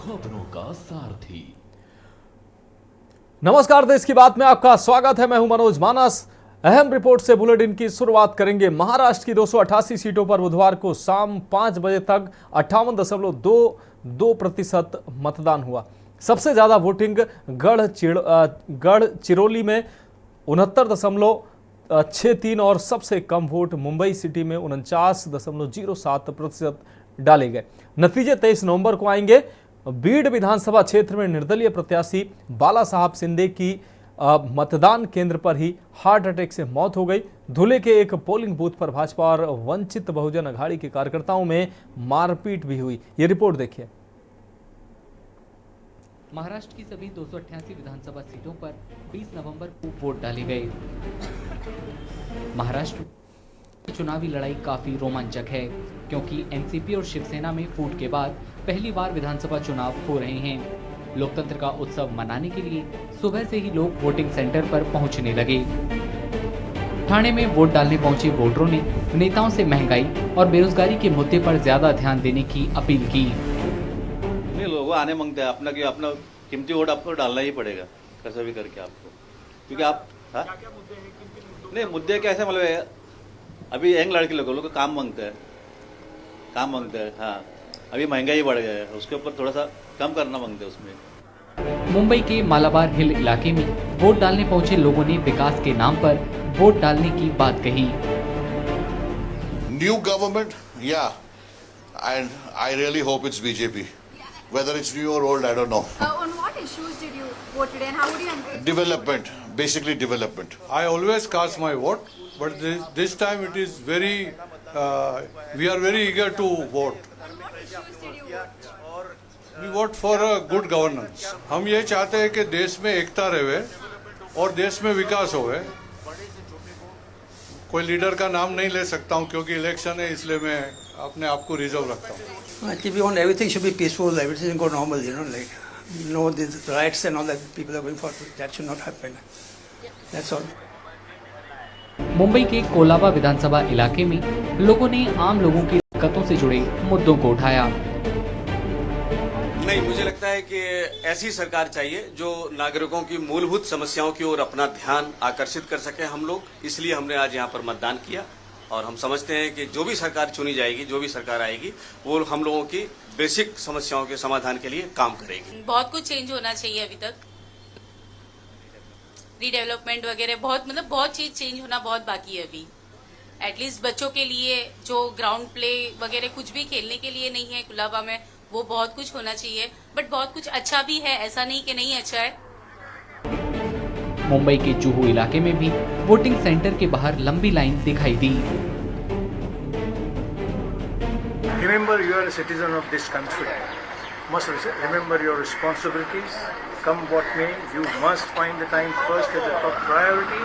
खबरों का सारथी। नमस्कार, देश की बात में आपका स्वागत है। मैं हूं मनोज मानस। अहम रिपोर्ट से बुलेटिन की शुरुआत करेंगे। महाराष्ट्र की 288 सीटों पर बुधवार को शाम 5 बजे तक 58.22% मतदान हुआ। सबसे ज्यादा वोटिंग गढ़चिरौली में 69.63 और सबसे कम वोट मुंबई सिटी में 49.07% डाले गए। नतीजे 23 नवंबर को आएंगे। बीड विधानसभा क्षेत्र में निर्दलीय प्रत्याशी बाला साहब शिंदे की मतदान केंद्र पर ही हार्ट अटैक से मौत हो गई। धुले के एक पोलिंग बूथ पर भाजपा और वंचित बहुजन अघाड़ी के कार्यकर्ताओं में मारपीट भी हुई। ये रिपोर्ट देखिए। महाराष्ट्र की सभी 288 विधानसभा सीटों पर 20 नवंबर को वोट डाले गए। महाराष्ट्र चुनावी लड़ाई काफी रोमांचक है, क्योंकि एनसीपी और शिवसेना में फूट के बाद पहली बार विधानसभा चुनाव हो रहे हैं। लोकतंत्र का उत्सव मनाने के लिए सुबह से ही लोग वोटिंग सेंटर पर पहुंचने लगे। ठाणे में वोट डालने पहुंचे वोटरों ने नेताओं से महंगाई और बेरोजगारी के मुद्दे पर ज्यादा ध्यान देने की अपील की। नहीं, लोग आने मांगते हैं अपना कीमती वोट आपको डालना ही पड़ेगा, कैसा भी करके आपको, क्योंकि आप नहीं मुद्दे कैसे मतलब है, अभी यंग लड़के लोग काम मांगते हैं हाँ, अभी महंगाई बढ़ गया है, उसके ऊपर थोड़ा सा कम करना मांगते हैं उसमें। मुंबई के मालाबार हिल इलाके में वोट डालने पहुंचे लोगों ने विकास के नाम पर वोट डालने की बात कही। New government, yeah, and I really hope it's BJP. Whether it's new or old, I don't know. On what issues did you vote today, and how would you engage? Development, basically development. I always cast my vote, but this time it is very, we are very eager to vote. On what issues did you vote? We vote for a good governance. हम ये चाहते हैं कि देश में एकता रहे और देश में विकास होवे। कोई लीडर का नाम नहीं ले सकता हूँ क्योंकि इलेक्शन है, इसलिए मैं अपने आप को रिजर्व रखता हूँ। Actually, we want everything should be peaceful, everything go normal, these riots and all that people are going for, that should not happen. That's all. Mumbai के कोलाबा विधानसभा इलाके में लोगों ने आम लोगों की दिक्कतों से जुड़े मुद्दों को उठाया। नहीं, मुझे लगता है कि ऐसी सरकार चाहिए जो नागरिकों की मूलभूत समस्याओं की ओर अपना ध्यान आकर्षित कर सके हम लोग, इसलिए हमने आज यहाँ पर मतदान किया और हम समझते हैं कि जो भी सरकार चुनी जाएगी, जो भी सरकार आएगी, वो हम लोगों की बेसिक समस्याओं के समाधान के लिए काम करेगी। बहुत कुछ चेंज होना चाहिए अभी तक, रीडेवलपमेंट वगैरह बहुत चीज चेंज होना बहुत बाकी है अभी। एटलीस्ट बच्चों के लिए जो ग्राउंड प्ले वगैरह कुछ भी खेलने के लिए नहीं है कोलाबा में, वो बहुत कुछ होना चाहिए। बट बहुत कुछ अच्छा भी है, ऐसा नहीं कि नहीं अच्छा है। मुंबई के जुहू इलाके में भी वोटिंग सेंटर के बाहर लंबी लाइन दिखाई दी। Remember, you are a citizen of this country. Must remember your responsibilities. Come what may, you must find the time first as a top priority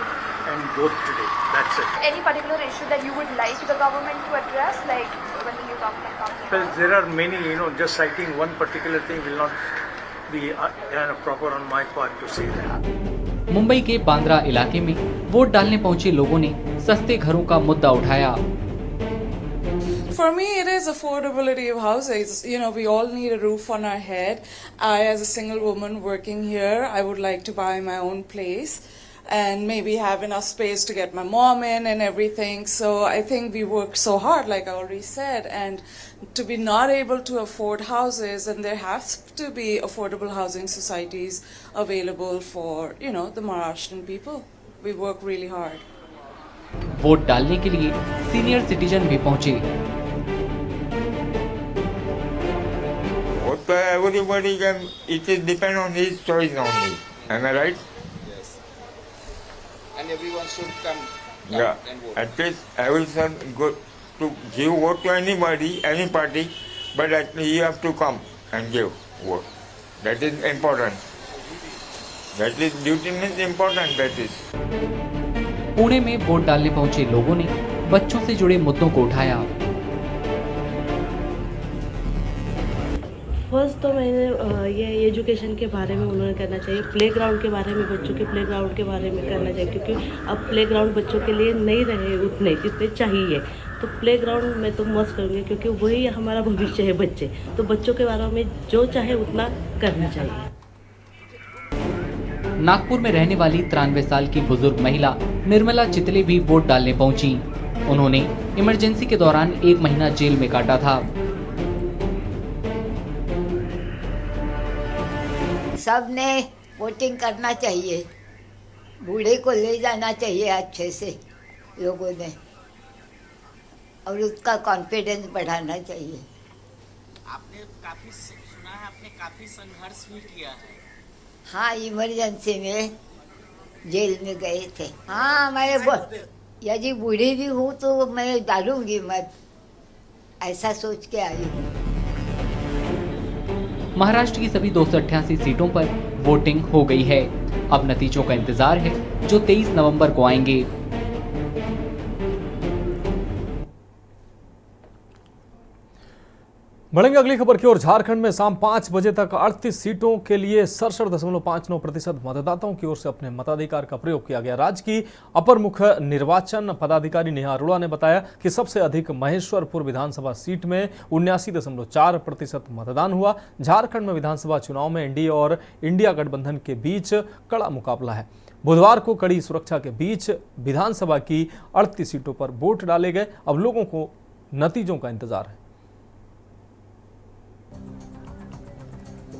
and vote today. That's it. Any particular issue that you would like the government to address, like when you come? Well, there are many, just citing one particular thing will not be proper on my part to say that. Mumbai के बांद्रा इलाके में vote डालने पहुंचे लोगों ने सस्ते घरों का मुद्दा उठाया। For me, it is affordability of houses. We all need a roof on our head. I, as a single woman working here, I would like to buy my own place and maybe have enough space to get my mom in and everything. So I think we work so hard, like I already said, and to be not able to afford houses, and there has to be affordable housing societies available for, the Maharashtrian people. We work really hard. Vote डालने के लिए senior citizen भी पहुंचे। Everybody can, it is depend on his choice only. Am I right? Yes. And everyone should come Yeah. and vote. At least everyone go to give vote to anybody, any party, but at least you have to come and give vote. That is important. That is duty means important. That is. Pune में vote डालने पहुंचे लोगों ने बच्चों से जुड़े मुद्दों को उठाया। फर्स्ट तो मैंने ये एजुकेशन के बारे में उन्होंने करना चाहिए, प्लेग्राउंड के बारे में, बच्चों के प्लेग्राउंड के बारे में करना चाहिए, क्योंकि अब प्लेग्राउंड बच्चों के लिए नहीं रहे उतने जितने चाहिए। तो प्लेग्राउंड में तो मस्त करूँगी, क्योंकि वही हमारा भविष्य है बच्चे, तो बच्चों के बारे में जो चाहे उतना करना चाहिए। नागपुर में रहने वाली 93 साल की बुजुर्ग महिला निर्मला चितले भी वोट डालने पहुंची। उन्होंने इमरजेंसी के दौरान 1 महीना जेल में काटा था। सबने वोटिंग करना चाहिए, बूढ़े को ले जाना चाहिए अच्छे से लोगों ने, और उसका कॉन्फिडेंस बढ़ाना चाहिए। आपने काफी सुना है, आपने काफी संघर्ष भी किया है। हाँ, इमरजेंसी में जेल में गए थे। हाँ, मैं यदि बूढ़ी भी हूँ तो मैं डालूंगी मत, ऐसा सोच के आई हूँ। महाराष्ट्र की सभी 288 सीटों पर वोटिंग हो गई है। अब नतीजों का इंतजार है जो 23 नवंबर को आएंगे। बढ़ेंगे अगली खबर की ओर। झारखंड में शाम 5 बजे तक 38 सीटों के लिए 67.59% मतदाताओं की ओर से अपने मताधिकार का प्रयोग किया गया। राज्य की अपर मुख्य निर्वाचन पदाधिकारी नेहा अरोड़ा ने बताया कि सबसे अधिक महेश्वरपुर विधानसभा सीट में 79.4% मतदान हुआ। झारखंड में विधानसभा चुनाव में एनडीए और इंडिया गठबंधन के बीच कड़ा मुकाबला है। बुधवार को कड़ी सुरक्षा के बीच विधानसभा की 38 सीटों पर वोट डाले गए। अब लोगों को नतीजों का इंतजार है।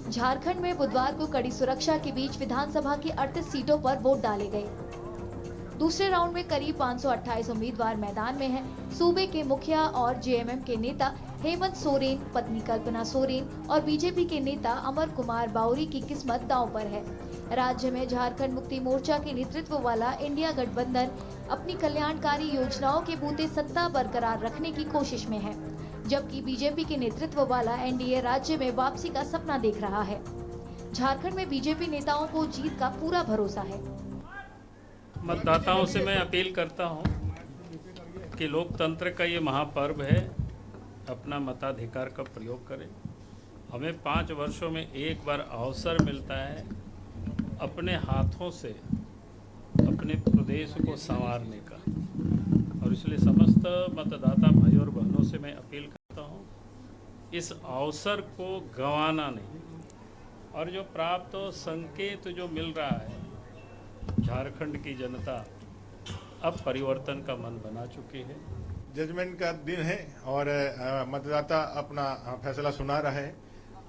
झारखंड में बुधवार को कड़ी सुरक्षा के बीच विधानसभा की 38 सीटों पर वोट डाले गए। दूसरे राउंड में करीब 528 उम्मीदवार मैदान में हैं। सूबे के मुखिया और जेएमएम के नेता हेमंत सोरेन, पत्नी कल्पना सोरेन और बीजेपी के नेता अमर कुमार बाउरी की किस्मत दांव पर है। राज्य में झारखंड मुक्ति मोर्चा के नेतृत्व वाला इंडिया गठबंधन अपनी कल्याणकारी योजनाओं के बूते सत्ता बरकरार रखने की कोशिश में है, जबकि बीजेपी के नेतृत्व वाला एनडीए राज्य में वापसी का सपना देख रहा है। झारखंड में बीजेपी नेताओं को जीत का पूरा भरोसा है। मतदाताओं से मैं अपील करता हूं कि लोकतंत्र का ये महापर्व है, अपना मताधिकार का प्रयोग करें। हमें 5 वर्षों में एक बार अवसर मिलता है अपने हाथों से अपने प्रदेश को संवारने का, और इसलिए समस्त मतदाता भाई और बहनों से मैं अपील करता हूं, इस अवसर को गंवाना नहीं। और जो प्राप्त संकेत जो मिल रहा है, झारखंड की जनता अब परिवर्तन का मन बना चुकी है। जजमेंट का दिन है और मतदाता अपना फैसला सुना रहा है।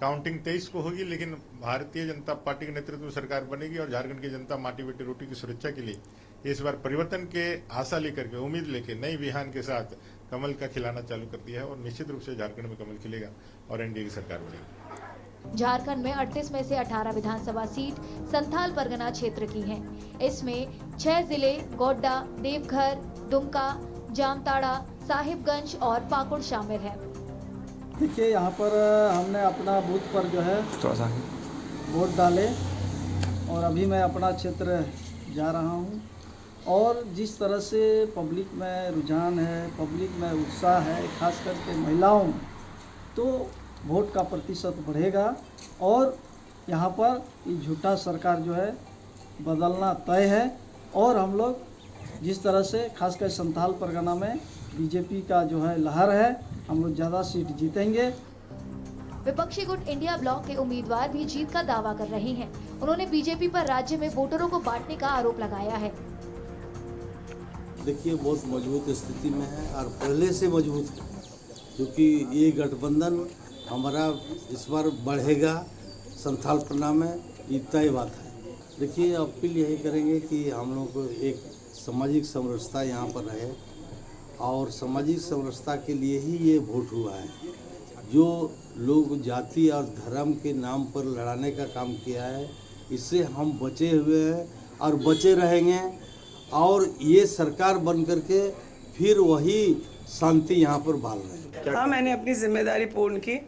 काउंटिंग 23 को होगी, लेकिन भारतीय जनता पार्टी के नेतृत्व में सरकार बनेगी और झारखंड की जनता माटी बेटी रोटी की सुरक्षा के लिए इस बार परिवर्तन के आशा लेकर के, उम्मीद लेके, नई बिहान के साथ कमल का खिलाना चालू कर दिया है और निश्चित रूप से झारखंड में कमल खिलेगा और एनडीए की सरकार बनेगी। झारखंड में 38 में से 18 विधानसभा सीट संथाल परगना क्षेत्र की हैं। इसमें 6 जिले गोड्डा, देवघर, दुमका, जामताड़ा, साहिबगंज और पाकुड़ शामिल है। देखिए, यहाँ पर हमने अपना बूथ पर जो है वोट डाले और अभी मैं अपना क्षेत्र जा रहा हूँ, और जिस तरह से पब्लिक में रुझान है, पब्लिक में उत्साह है, खास करके महिलाओं में, तो वोट का प्रतिशत बढ़ेगा और यहाँ पर ये झूठा सरकार जो है बदलना तय है। और हम लोग जिस तरह से खासकर संथाल परगना में बीजेपी का जो है लहर है, हम लोग ज़्यादा सीट जीतेंगे। विपक्षी गुट इंडिया ब्लॉक के उम्मीदवार भी जीत का दावा कर रहे हैं। उन्होंने बीजेपी पर राज्य में वोटरों को बांटने का आरोप लगाया है। देखिए, बहुत मजबूत स्थिति में है और पहले से मजबूत है, क्योंकि ये गठबंधन हमारा इस बार बढ़ेगा संथाल परगना में, ये तय बात है। देखिए, अपील यही करेंगे कि हम लोग को एक सामाजिक समरसता यहाँ पर रहे, और सामाजिक समरसता के लिए ही ये वोट हुआ है। जो लोग जाति और धर्म के नाम पर लड़ाने का काम किया है, इससे हम बचे हुए हैं और बचे रहेंगे, और ये सरकार बन करके फिर वही शांति यहाँ पर बहाल रहे। हाँ, मैंने अपनी जिम्मेदारी पूर्ण की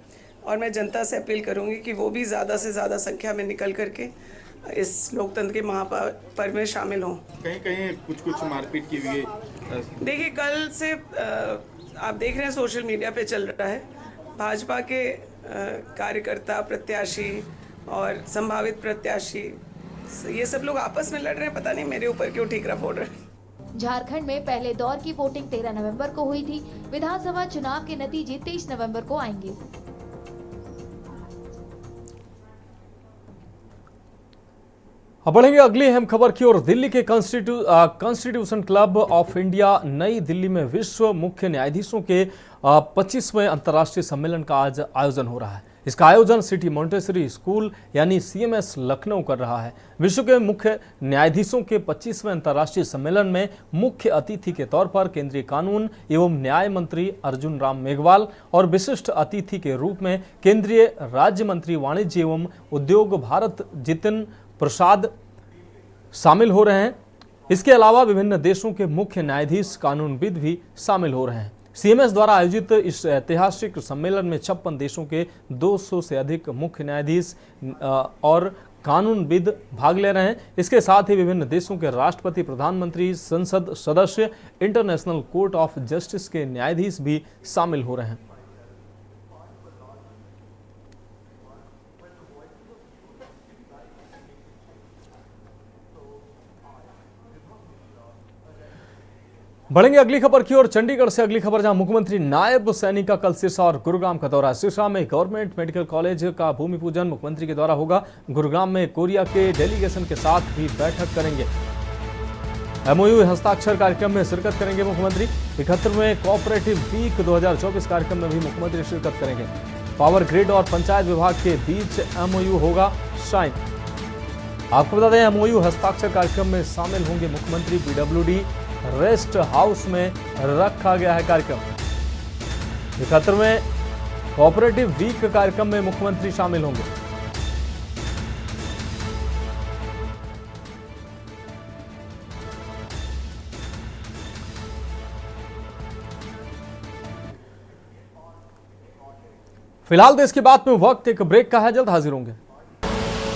और मैं जनता से अपील करूंगी कि वो भी ज़्यादा से ज़्यादा संख्या में निकल करके इस लोकतंत्र के महापर्व में शामिल हों। कहीं कहीं कुछ मारपीट की हुई। देखिए, कल से आप देख रहे हैं सोशल मीडिया पे चल रहा है, भाजपा के कार्यकर्ता, प्रत्याशी और संभावित प्रत्याशी, ये सब लोग आपस में लड़ रहे हैं। पता नहीं मेरे ऊपर क्यों ठीकरा फोड़ रहे हैं। झारखंड में पहले दौर की वोटिंग 13 नवंबर को हुई थी। विधानसभा चुनाव के नतीजे 23 नवंबर को आएंगे। अब बढ़ेंगे अगली अहम खबर की ओर। दिल्ली के कॉन्स्टिट्यूशन क्लब ऑफ इंडिया नई दिल्ली में विश्व मुख्य न्यायाधीशों के 25वें अंतर्राष्ट्रीय सम्मेलन का आज आयोजन हो रहा है। इसका आयोजन सिटी मॉन्टेसरी स्कूल यानी CMS लखनऊ कर रहा है। विश्व के मुख्य न्यायाधीशों के 25वें अंतर्राष्ट्रीय सम्मेलन में मुख्य अतिथि के तौर पर केंद्रीय कानून एवं न्याय मंत्री अर्जुन राम मेघवाल और विशिष्ट अतिथि के रूप में केंद्रीय राज्य मंत्री वाणिज्य एवं उद्योग भारत जितिन प्रसाद शामिल हो रहे हैं। इसके अलावा विभिन्न देशों के मुख्य न्यायाधीश, कानूनविद भी शामिल हो रहे हैं। CMS द्वारा आयोजित इस ऐतिहासिक सम्मेलन में 56 देशों के 200 से अधिक मुख्य न्यायाधीश और कानूनविद भाग ले रहे हैं। इसके साथ ही विभिन्न देशों के राष्ट्रपति, प्रधानमंत्री, संसद सदस्य, इंटरनेशनल कोर्ट ऑफ जस्टिस के न्यायाधीश भी शामिल हो रहे हैं। बढ़ेंगे अगली खबर की ओर। चंडीगढ़ से अगली खबर, जहां मुख्यमंत्री नायब सैनी का कल सिरसा और गुरुग्राम का दौरा। सिरसा में गवर्नमेंट मेडिकल कॉलेज का भूमि पूजन मुख्यमंत्री के द्वारा होगा। गुरुग्राम में कोरिया के डेलीगेशन के साथ भी बैठक करेंगे। MOU हस्ताक्षर कार्यक्रम में शिरकत करेंगे मुख्यमंत्री। 71वें कोऑपरेटिव वीक 2024 कार्यक्रम में भी मुख्यमंत्री शिरकत करेंगे। पावर ग्रिड और पंचायत विभाग के बीच MOU होगा साइन। आपको बता दें, MOU हस्ताक्षर कार्यक्रम में शामिल होंगे मुख्यमंत्री। PWD रेस्ट हाउस में रखा गया है कार्यक्रम। 71वें कोऑपरेटिव वीक कार्यक्रम में मुख्यमंत्री शामिल होंगे। फिलहाल देश की बात में वक्त एक ब्रेक का है, जल्द हाजिर होंगे।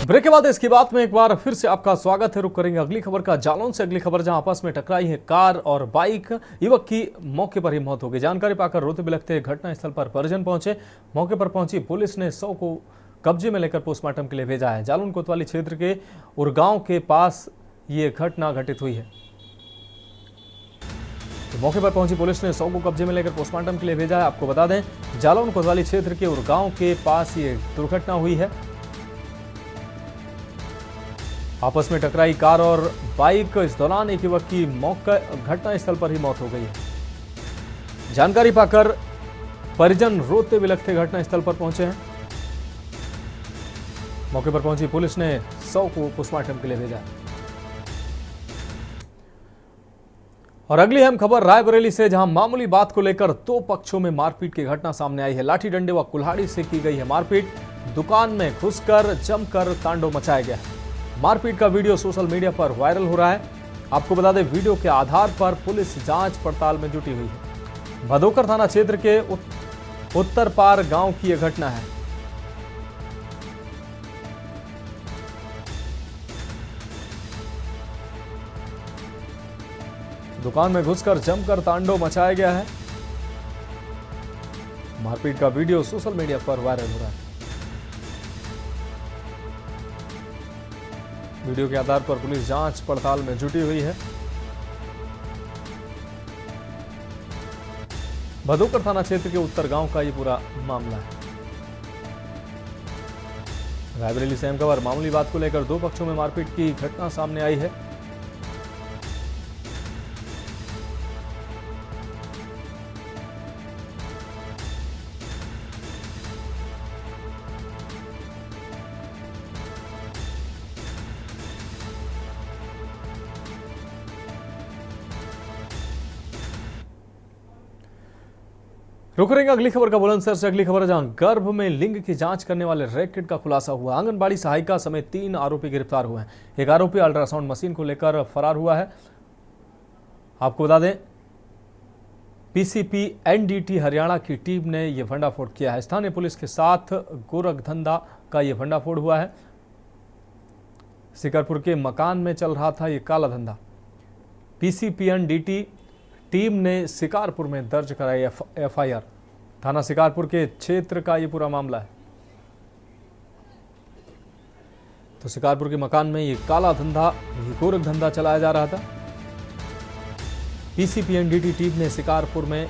ब्रेक के बाद इसकी बात में एक बार फिर से आपका स्वागत है। रुक करेंगे अगली खबर का। जालौन से अगली खबर, जहां आपस में टकराई है कार और बाइक। युवक की मौके पर ही मौत हो गई। जानकारी पाकर रोते बिलखते घटनास्थल पर परिजन पहुंचे। मौके पर पहुंची पुलिस ने शव को कब्जे में लेकर पोस्टमार्टम के लिए भेजा है। जालौन कोतवाली क्षेत्र के उरगांव के पास ये घटना घटित हुई है। तो मौके पर पहुंची पुलिस ने शव को कब्जे में लेकर पोस्टमार्टम के लिए भेजा है। आपको बता दें, जालौन कोतवाली क्षेत्र के उरगांव के पास ये दुर्घटना हुई है। आपस में टकराई कार और बाइक। इस दौरान एक युवक की घटनास्थल पर ही मौत हो गई है। जानकारी पाकर परिजन रोते बिलखते घटनास्थल पर पहुंचे हैं। मौके पर पहुंची पुलिस ने शव को पोस्टमार्टम के लिए भेजा। और अगली अहम खबर रायबरेली से, जहां मामूली बात को लेकर दो पक्षों में मारपीट की घटना सामने आई है। लाठी डंडे व कुल्हाड़ी से की गई है मारपीट। दुकान में घुसकर जमकर तांडव मचाया गया है। मारपीट का वीडियो सोशल मीडिया पर वायरल हो रहा है। आपको बता दें, वीडियो के आधार पर पुलिस जांच पड़ताल में जुटी हुई है। भदोकर थाना क्षेत्र के उत्तर पार गांव की यह घटना है। दुकान में घुसकर जमकर तांडव मचाया गया है। मारपीट का वीडियो सोशल मीडिया पर वायरल हो रहा है। वीडियो के आधार पर पुलिस जांच पड़ताल में जुटी हुई है। भदोकर थाना क्षेत्र के उत्तर गांव का ये पूरा मामला है। रायबरेली से अहम खबर, मामूली बात को लेकर दो पक्षों में मारपीट की घटना सामने आई है। रुक रहेंगे अगली खबर का बुलंदशहर से। अगली खबर है, जहां गर्भ में लिंग की जांच करने वाले रैकेट का खुलासा हुआ। आंगनबाड़ी सहायिका समेत 3 आरोपी गिरफ्तार हुए हैं। एक आरोपी अल्ट्रासाउंड मशीन को लेकर फरार हुआ है। आपको बता दें, PCP NDT हरियाणा की टीम ने यह भंडाफोड़ किया है। स्थानीय पुलिस के साथ गोरखधंधा का यह भंडाफोड़ हुआ है। शिकारपुर के मकान में चल रहा था यह काला धंधा। PCP NDT टीम ने शिकारपुर में दर्ज कराई FIR। थाना शिकारपुर के क्षेत्र का ये पूरा मामला है। तो शिकारपुर के मकान में ये काला धंधा, गोरख धंधा चलाया जा रहा था। पीसीपीएनडीटी टीम ने शिकारपुर में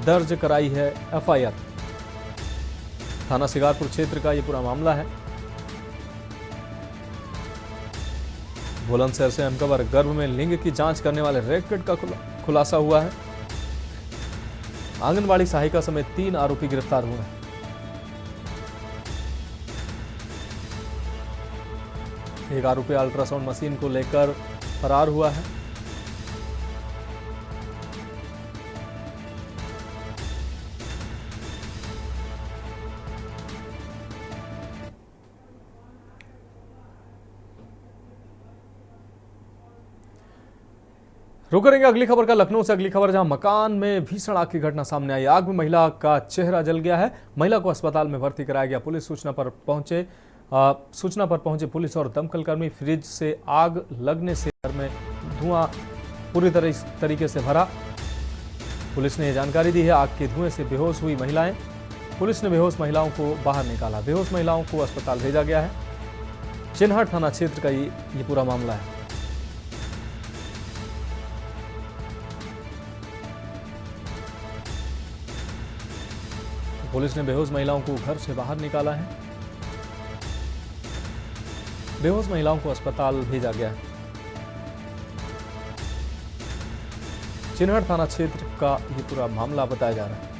दर्ज कराई है एफआईआर। थाना शिकारपुर क्षेत्र का ये पूरा मामला है। बुलंदशहर से अनकवर गर्भ में लिंग की जांच करने वाले रैकेट का खुलासा हुआ है। आंगनबाड़ी सहायिका समेत 3 आरोपी गिरफ्तार हुए हैं। एक आरोपी अल्ट्रासाउंड मशीन को लेकर फरार हुआ है। रुक करेंगे अगली खबर का लखनऊ से। अगली खबर, जहां मकान में भीषण आग की घटना सामने आई। आग में महिला का चेहरा जल गया है। महिला को अस्पताल में भर्ती कराया गया। पुलिस सूचना पर पहुंचे पुलिस और दमकल कर्मी। फ्रिज से आग लगने से घर में धुआं पूरी तरीके से भरा। पुलिस ने जानकारी दी है। आग के धुएं से बेहोश हुई महिलाएं। पुलिस ने बेहोश महिलाओं को बाहर निकाला। बेहोश महिलाओं को अस्पताल भेजा गया है। चिन्हट थाना क्षेत्र का ये पूरा मामला है। पुलिस ने बेहोश महिलाओं को घर से बाहर निकाला है। बेहोश महिलाओं को अस्पताल भेजा गया है। चिन्हट थाना क्षेत्र का ये पूरा मामला बताया जा रहा है।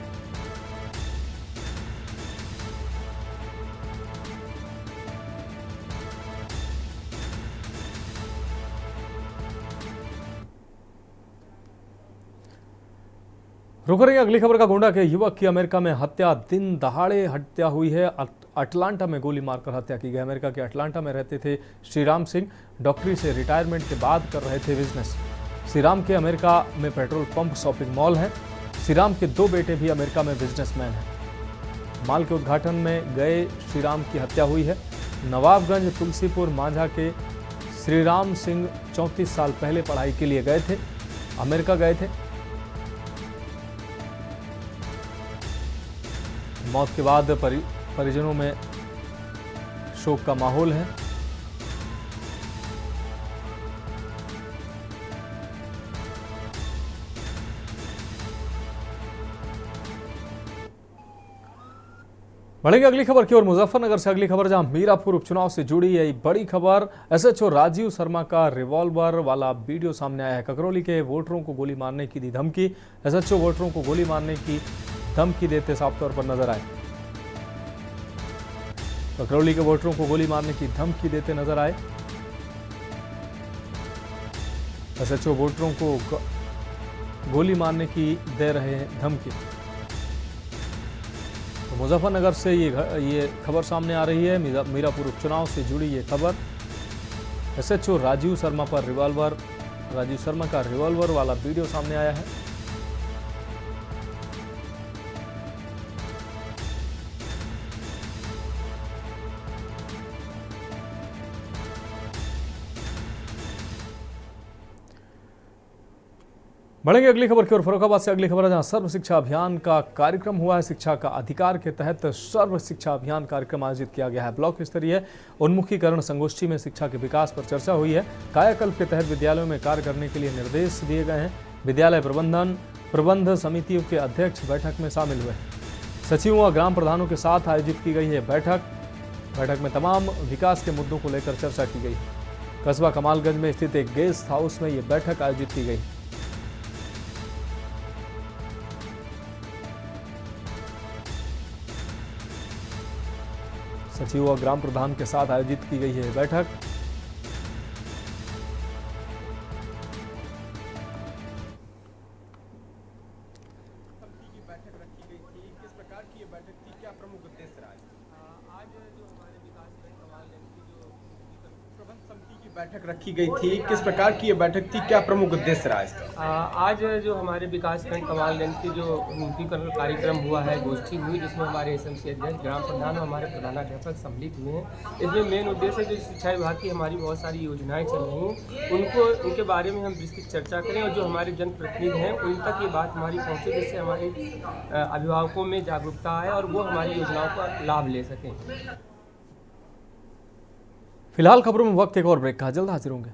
रुक रही है अगली खबर का। गोंडा के युवक की अमेरिका में हत्या, दिन दहाड़े हत्या हुई है। अटलांटा में गोली मारकर हत्या की गई। अमेरिका के अटलांटा में रहते थे श्रीराम सिंह। डॉक्टरी से रिटायरमेंट के बाद कर रहे थे बिजनेस। श्रीराम के अमेरिका में पेट्रोल पंप, शॉपिंग मॉल है। श्रीराम के 2 बेटे भी अमेरिका में बिजनेसमैन हैं। माल के उद्घाटन में गए श्रीराम की हत्या हुई है। नवाबगंज तुलसीपुर मांझा के श्रीराम सिंह 34 साल पहले पढ़ाई के लिए गए थे, अमेरिका गए थे। मौत के बाद परिजनों में शोक का माहौल है। बढ़ेंगे अगली खबर की ओर। मुजफ्फरनगर से अगली खबर, जहां मीरापुर उपचुनाव से जुड़ी यही बड़ी खबर। एसएचओ राजीव शर्मा का रिवॉल्वर वाला वीडियो सामने आया है। ककरौली के वोटरों को गोली मारने की दी धमकी। एसएचओ वोटरों को गोली मारने की धमकी देते साफ तौर पर नजर आए। ककरौली के वोटरों को गोली मारने की धमकी देते नजर आए। एसएचओ वोटरों को गोली मारने की दे रहे हैं धमकी। तो मुजफ्फरनगर से ये खबर सामने आ रही है। मीरापुर उपचुनाव से जुड़ी ये खबर। एसएचओ राजीव शर्मा का रिवॉल्वर वाला वीडियो सामने आया है। बढ़ेंगे अगली खबर की ओर। फर्रुखाबाद से अगली खबर है, जहां सर्व शिक्षा अभियान का कार्यक्रम हुआ है। शिक्षा का अधिकार के तहत सर्व शिक्षा अभियान कार्यक्रम आयोजित किया गया है। ब्लॉक स्तरीय उन्मुखीकरण संगोष्ठी में शिक्षा के विकास पर चर्चा हुई है। कायाकल्प के तहत विद्यालयों में कार्य करने के लिए निर्देश दिए गए हैं। विद्यालय प्रबंध समितियों के अध्यक्ष बैठक में शामिल हुए। सचिवों व ग्राम प्रधानों के साथ आयोजित की गई है बैठक में तमाम विकास के मुद्दों को लेकर चर्चा की गई। कस्बा कमालगंज में स्थित एक गेस्ट हाउस में यह बैठक आयोजित की गई। सचिव और ग्राम प्रधान के साथ आयोजित की गई है बैठक। बैठक रखी गई थी, किस प्रकार की ये बैठक थी, क्या प्रमुख उद्देश्य रहा इसका? आज जो हमारे विकासखंड कमालगंज की जो उन्मुखीकरण कार्यक्रम हुआ है, गोष्ठी हुई, जिसमें हमारे एसएमसी अध्यक्ष, ग्राम प्रधान और हमारे प्रधानाध्यापक सम्मिलित हुए हैं। इसमें मेन उद्देश्य जो शिक्षा विभाग की हमारी बहुत सारी योजनाएं चल रही हैं, उनके बारे में हम विस्तृत चर्चा करें और जो हमारे जनप्रतिनिधि हैं उन तक ये बात हमारी पहुँचे, जिससे हमारे अभिभावकों में जागरूकता आए और वो हमारी योजनाओं का लाभ ले सकें। फिलहाल खबरों में वक्त एक और ब्रेक का, जल्द हाजिर होंगे।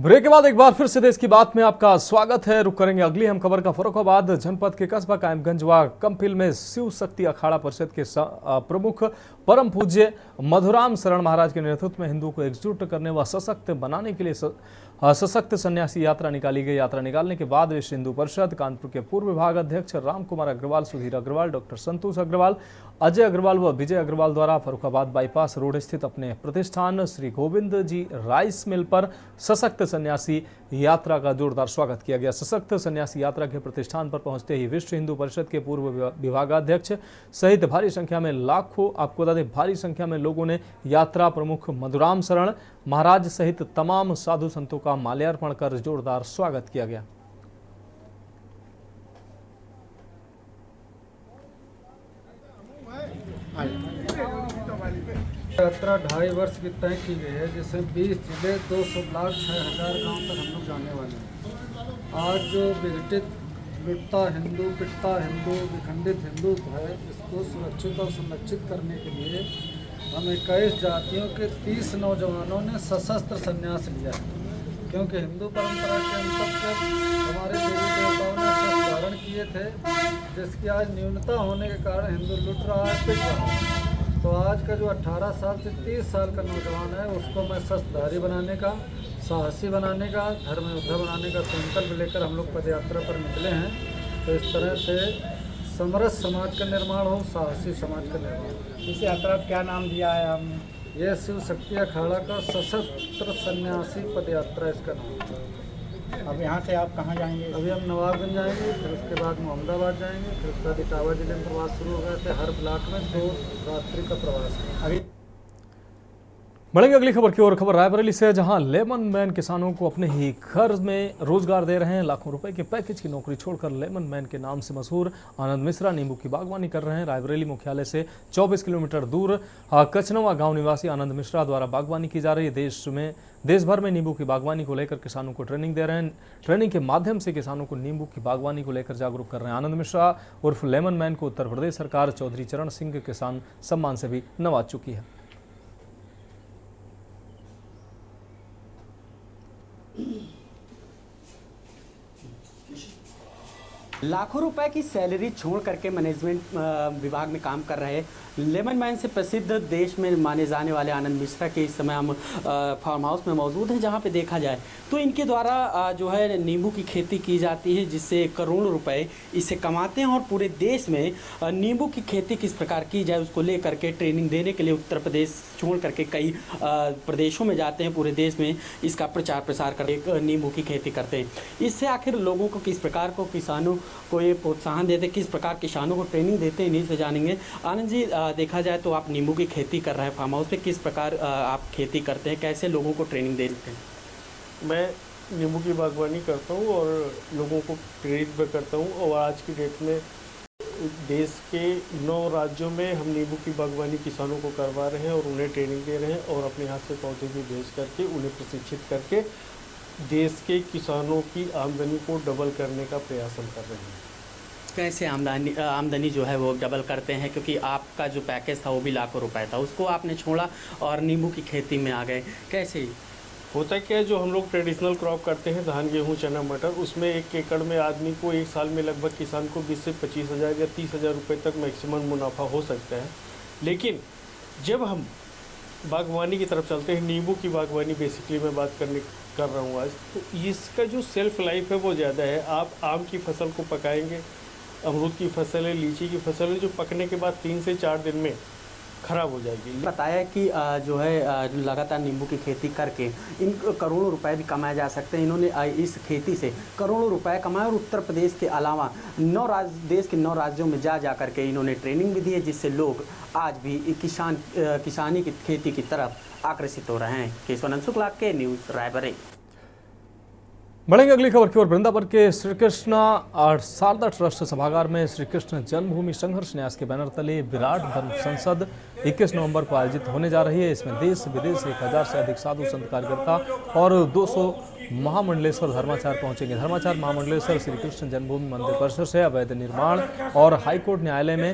ब्रेक के बाद एक बार फिर से देश की बात में आपका स्वागत है। रुक करेंगे अगली हम खबर का। फर्रुखाबाद जनपद के कस्बा कायमगंज व कंपिल में शिव शक्ति अखाड़ा परिषद के प्रमुख परम पूज्य मधुराम शरण महाराज के नेतृत्व में हिंदुओं को एकजुट करने व सशक्त बनाने के लिए सशक्त सन्यासी यात्रा निकाली गई। यात्रा निकालने के बाद विश्व हिंदू परिषद कानपुर के पूर्व विभाग अध्यक्ष राम कुमार अग्रवाल, सुधीर अग्रवाल, डॉक्टर संतोष अग्रवाल, अजय अग्रवाल व विजय अग्रवाल द्वारा फर्रुखाबाद बाईपास रोड स्थित अपने प्रतिष्ठान Shri Govind G rice mill पर सशक्त सन्यासी यात्रा का जोरदार स्वागत किया गया। सशक्त सन्यासी यात्रा के प्रतिष्ठान पर पहुंचते ही विश्व हिंदू परिषद के पूर्व विभागाध्यक्ष सहित भारी संख्या में भारी संख्या में लोगों ने यात्रा प्रमुख मधुराम शरण महाराज सहित तमाम साधु संतों का माल्यार्पण कर जोरदार स्वागत किया गया। यात्रा 2.5 वर्ष की तय की गई है, जिसमें 20 जिले 200 ब्लॉक 6,000 गांव तक हम लोग जाने वाले हैं। आज जो विघटित लुटता हिंदू, पिटता हिंदू, विखंडित हिंदुत्व है, इसको सुरक्षित और संरक्षित करने के लिए हम 21 जातियों के 30 नौजवानों ने सशस्त्र संन्यास लिया है। क्योंकि हिंदू परंपरा के अंतर्गत हमारे देवी देवताओं ने शस्त्र धारण किए थे, जिसकी आज न्यूनता होने के कारण हिंदू लुट रहा है, पिट रहा है। तो आज का जो 18 साल से 30 साल का नौजवान है, उसको मैं शस्त्रधारी बनाने का, साहसी बनाने का, धर्म योद्धा बनाने का संकल्प लेकर हम लोग पदयात्रा पर निकले हैं। तो इस तरह से समरस समाज का निर्माण हो, साहसी समाज का निर्माण हो। इस यात्रा का क्या नाम दिया है आपने? यह शिव शक्ति अखाड़ा का सशस्त्र सन्यासी पदयात्रा इसका नाम है। अब यहाँ से आप कहाँ जाएंगे? अभी हम नवाबगंज जाएंगे, फिर उसके बाद मोहम्मदाबाद जाएंगे, फिर उसके बाद इटावा जिले में प्रवास शुरू हो गया थे। हर ब्लॉक में 2 रात्रि का प्रवास है। अभी बढ़ेंगे अगली खबर की ओर। खबर रायबरेली से, जहां लेमन मैन किसानों को अपने ही घर में रोजगार दे रहे हैं। लाखों रुपए के पैकेज की नौकरी छोड़कर लेमन मैन के नाम से मशहूर आनंद मिश्रा नींबू की बागवानी कर रहे हैं। रायबरेली मुख्यालय से 24 किलोमीटर दूर कचनवा गांव निवासी आनंद मिश्रा द्वारा बागवानी की जा रही है। देश भर में नींबू की बागवानी को लेकर किसानों को ट्रेनिंग दे रहे हैं। ट्रेनिंग के माध्यम से किसानों को नींबू की बागवानी को लेकर जागरूक कर रहे हैं। आनंद मिश्रा उर्फ लेमन मैन को उत्तर प्रदेश सरकार चौधरी चरण सिंह किसान सम्मान से भी नवाज चुकी है। लाखों रुपए की सैलरी छोड़ करके मैनेजमेंट विभाग में काम कर रहे लेमन मैन से प्रसिद्ध देश में माने जाने वाले आनंद मिश्रा के इस समय हम फार्म हाउस में मौजूद हैं, जहां पे देखा जाए तो इनके द्वारा जो है नींबू की खेती की जाती है, जिससे करोड़ों रुपए इससे कमाते हैं। और पूरे देश में नींबू की खेती किस प्रकार की जाए उसको लेकर के ट्रेनिंग देने के लिए उत्तर प्रदेश छोड़ करके कई प्रदेशों में जाते हैं, पूरे देश में इसका प्रचार प्रसार करके नींबू की खेती करते हैं। इससे आखिर लोगों को किस प्रकार को किसानों को ये प्रोत्साहन देते, किस प्रकार किसानों को ट्रेनिंग देते हैं, इन्हीं से जानेंगे। आनंद जी, देखा जाए तो आप नींबू की खेती कर रहे हैं फार्म हाउस पे, किस प्रकार आप खेती करते हैं, कैसे लोगों को ट्रेनिंग देते हैं? मैं नींबू की बागवानी करता हूँ और लोगों को प्रेरित भी करता हूँ। और आज की डेट में देश के 9 राज्यों में हम नींबू की बागवानी किसानों को करवा रहे हैं और उन्हें ट्रेनिंग दे रहे हैं और अपने हाथ से पौधे भी भेज करके उन्हें प्रशिक्षित करके देश के किसानों की आमदनी को डबल करने का प्रयास हम कर रहे हैं। कैसे आमदनी जो है वो डबल करते हैं? क्योंकि आपका जो पैकेज था वो भी लाखों रुपए था, उसको आपने छोड़ा और नींबू की खेती में आ गए, कैसे? होता क्या है, जो हम लोग ट्रेडिशनल क्रॉप करते हैं धान, गेहूँ, चना, मटर, उसमें 1 एकड़ में आदमी को 1 साल में लगभग किसान को 20 से 25,000 या 30,000 रुपये तक मैक्सिमम मुनाफा हो सकता है। लेकिन जब हम बागवानी की तरफ चलते हैं, नींबू की बागवानी बेसिकली मैं बात कर रहा हूँ आज, तो इसका जो सेल्फ लाइफ है वो ज़्यादा है। आप आम की फसल को पकाएंगे, अमरूद की फसल है, लीची की फसल है, जो पकने के बाद 3 से 4 दिन में ख़राब हो जाएगी। बताया कि जो है लगातार नींबू की खेती करके इन करोड़ों रुपए भी कमाए जा सकते हैं। इन्होंने इस खेती से करोड़ों रुपए कमाए और उत्तर प्रदेश के अलावा देश के 9 राज्यों में जा करके इन्होंने ट्रेनिंग भी दी है, जिससे लोग आज भी किसानी की खेती की तरफ आकर्षित हो रहे हैं। केशवानंद शुक्ला के न्यूज़ रायबरेली। बढ़ेंगे अगली खबर की ओर। वृंदावन के श्री कृष्ण और शारदा ट्रस्ट सभागार में श्री कृष्ण जन्मभूमि संघर्ष न्यास के बैनर तले विराट धर्म संसद 21 नवंबर को आयोजित होने जा रही है। इसमें देश विदेश से 1000 से अधिक साधु संत कार्यकर्ता और 200 महामंडलेश्वर धर्माचार्य पहुंचेंगे। धर्माचार्य महामंडलेश्वर श्री कृष्ण जन्मभूमि मंदिर परिसर से अवैध निर्माण और हाईकोर्ट न्यायालय में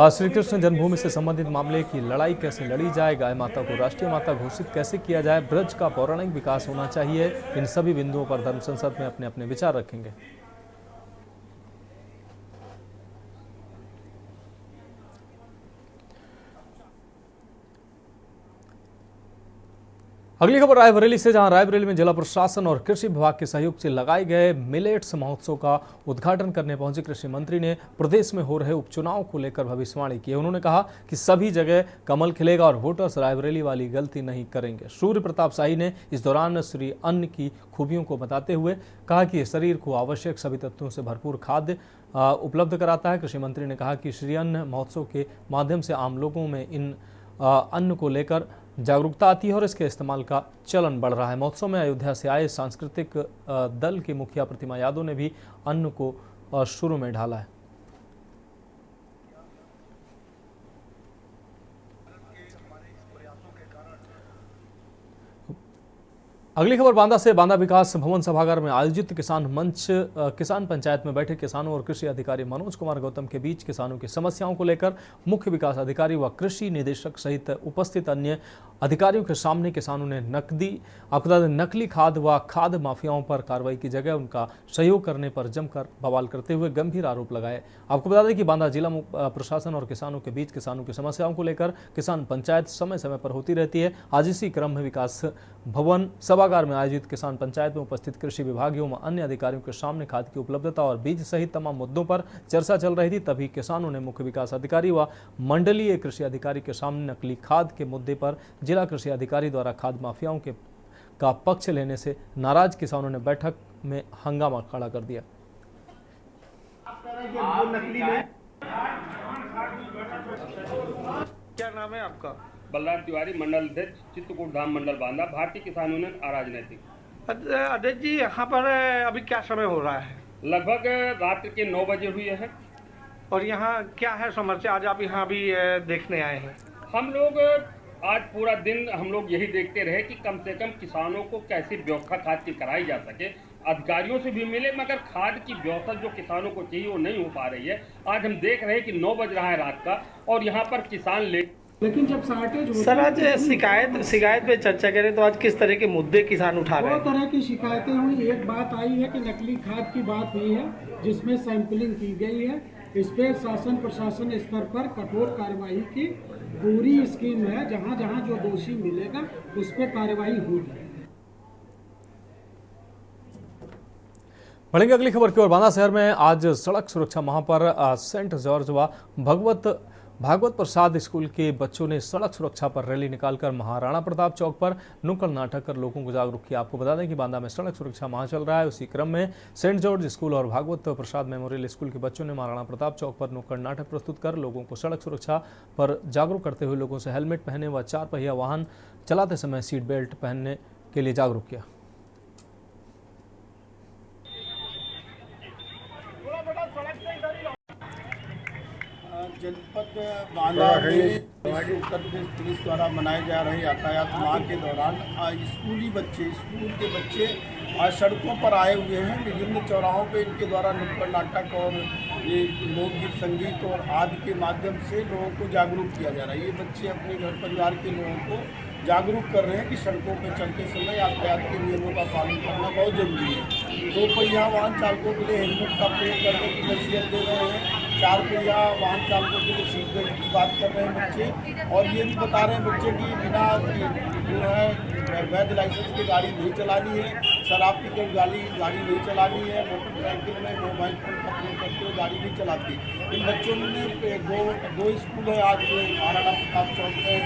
श्री कृष्ण जन्मभूमि से संबंधित मामले की लड़ाई कैसे लड़ी जाए, गाय माता को राष्ट्रीय माता घोषित कैसे किया जाए, ब्रज का पौराणिक विकास होना चाहिए, इन सभी बिंदुओं पर धर्म संसद में अपने अपने विचार रखेंगे। अगली खबर रायबरेली से, जहां रायबरेली में जिला प्रशासन और कृषि विभाग के सहयोग से लगाए गए मिलेट्स महोत्सव का उद्घाटन करने पहुंचे कृषि मंत्री ने प्रदेश में हो रहे उपचुनाव को लेकर भविष्यवाणी की। उन्होंने कहा कि सभी जगह कमल खिलेगा और वोटर्स रायबरेली वाली गलती नहीं करेंगे। सूर्य प्रताप शाही ने इस दौरान श्री अन्न की खूबियों को बताते हुए कहा कि शरीर को आवश्यक सभी तत्वों से भरपूर खाद्य उपलब्ध कराता है। कृषि मंत्री ने कहा कि श्री अन्न महोत्सव के माध्यम से आम लोगों में इन अन्न को लेकर जागरूकता आती है और इसके इस्तेमाल का चलन बढ़ रहा है। महोत्सव में अयोध्या से आए सांस्कृतिक दल के मुखिया प्रतिमा यादव ने भी अन्न को शुरू में ढाला है। अगली खबर बांदा से, बांदा विकास भवन सभागार में आयोजित किसान मंच किसान पंचायत में बैठे किसानों और कृषि अधिकारी मनोज कुमार गौतम के बीच किसानों की समस्याओं को लेकर मुख्य विकास अधिकारी व कृषि निदेशक सहित उपस्थित अन्य अधिकारियों के सामने किसानों ने नकली खाद व खाद माफियाओं पर कार्रवाई की जगह उनका सहयोग करने पर जमकर बवाल करते हुए गंभीर आरोप लगाए। आपको बता दें कि बांदा जिला प्रशासन और किसानों के बीच किसानों की समस्याओं को लेकर किसान पंचायत समय समय पर होती रहती है। आज इसी क्रम में विकास भवन सभागार में आयोजित किसान पंचायत में उपस्थित कृषि विभागियों व अन्य अधिकारियों के सामने खाद की उपलब्धता और बीज सहित तमाम मुद्दों पर चर्चा चल रही थी। तभी किसानों ने मुख्य विकास अधिकारी व मंडलीय कृषि अधिकारी के सामने नकली खाद के मुद्दे पर जिला कृषि अधिकारी द्वारा खाद माफियाओं का पक्ष लेने से नाराज किसानों ने बैठक में हंगामा खड़ा कर दिया। क्या नाम है आपका? बलराम तिवारी, मंडल अध्यक्ष, चित्रकूट धाम मंडल बांदा, भारतीय किसान यूनियन अराजनैतिक। अध्यक्ष जी, यहाँ पर अभी क्या समय हो रहा है? लगभग रात्रि के 9 बजे हुई है। और यहाँ क्या है समस्या? आज आप यहाँ भी देखने आए हैं। हम लोग आज पूरा दिन हम लोग यही देखते रहे कि कम से कम किसानों को कैसे व्यवस्था खाद की कराई जा सके। अधिकारियों से भी मिले मगर खाद की व्यवस्था जो किसानों को चाहिए वो नहीं हो पा रही है। आज हम देख रहे हैं कि 9 बज रहा है रात का और यहाँ पर किसान लेकिन जब शार्टेज सर, आज शिकायत पे चर्चा करें तो आज किस तरह के मुद्दे किसान उठा रहे हैं? 2 तरह की शिकायतें हुई। एक बात आई है कि नकली खाद की बात हुई है जिसमें सैंपलिंग की गई है। इस पर शासन प्रशासन स्तर पर कठोर कार्रवाई की पूरी स्कीम है। जहाँ जहाँ जो दोषी मिलेगा उस पर कार्रवाई होगी। बढ़ेंगे अगली खबर की ओर। बांदा शहर में आज सड़क सुरक्षा माह पर सेंट जॉर्ज व भागवत प्रसाद स्कूल के बच्चों ने सड़क सुरक्षा पर रैली निकालकर महाराणा प्रताप चौक पर नुक्कड़ नाटक कर लोगों को जागरूक किया। आपको बता दें कि बांदा में सड़क सुरक्षा माह चल रहा है। उसी क्रम में सेंट जॉर्ज स्कूल और भागवत प्रसाद मेमोरियल स्कूल के बच्चों ने महाराणा प्रताप चौक पर नुक्कड़ नाटक प्रस्तुत कर लोगों को सड़क सुरक्षा पर जागरूक करते हुए लोगों से हेलमेट पहने व 4 पहिया वाहन चलाते समय सीट बेल्ट पहनने के लिए जागरूक किया। जनपद बांदा में उत्तर प्रदेश पुलिस द्वारा मनाए जा रहे यातायात माह के दौरान स्कूल के बच्चे आज सड़कों पर आए हुए हैं। विभिन्न चौराहों पे इनके द्वारा नुक्कड़ नाटक और ये लोकगीत, संगीत और आदि के माध्यम से लोगों को जागरूक किया जा रहा है। ये बच्चे अपने घर परिवार के लोगों को जागरूक कर रहे हैं कि सड़कों पर चलते समय यातायात के नियमों का पालन करना बहुत जरूरी है। 2 पहिया वाहन चालकों के लिए हेलमेट का प्रयोग करने की नसीहत दे रहे हैं। 4 पहिया वाहन चालकों के लिए सीट बेल्ट की बात कर रहे हैं बच्चे। और ये भी बता रहे हैं बच्चे कि बिना जो है वैध लाइसेंस की गाड़ी नहीं चलानी है, शराब पीकर गाड़ी नहीं चलानी है, मोटरसाइकिल में मोबाइल फोन का प्रयोग करते हुए गाड़ी नहीं चलाती। इन बच्चों ने दो स्कूल है आज महाराणा प्रताप चौक में,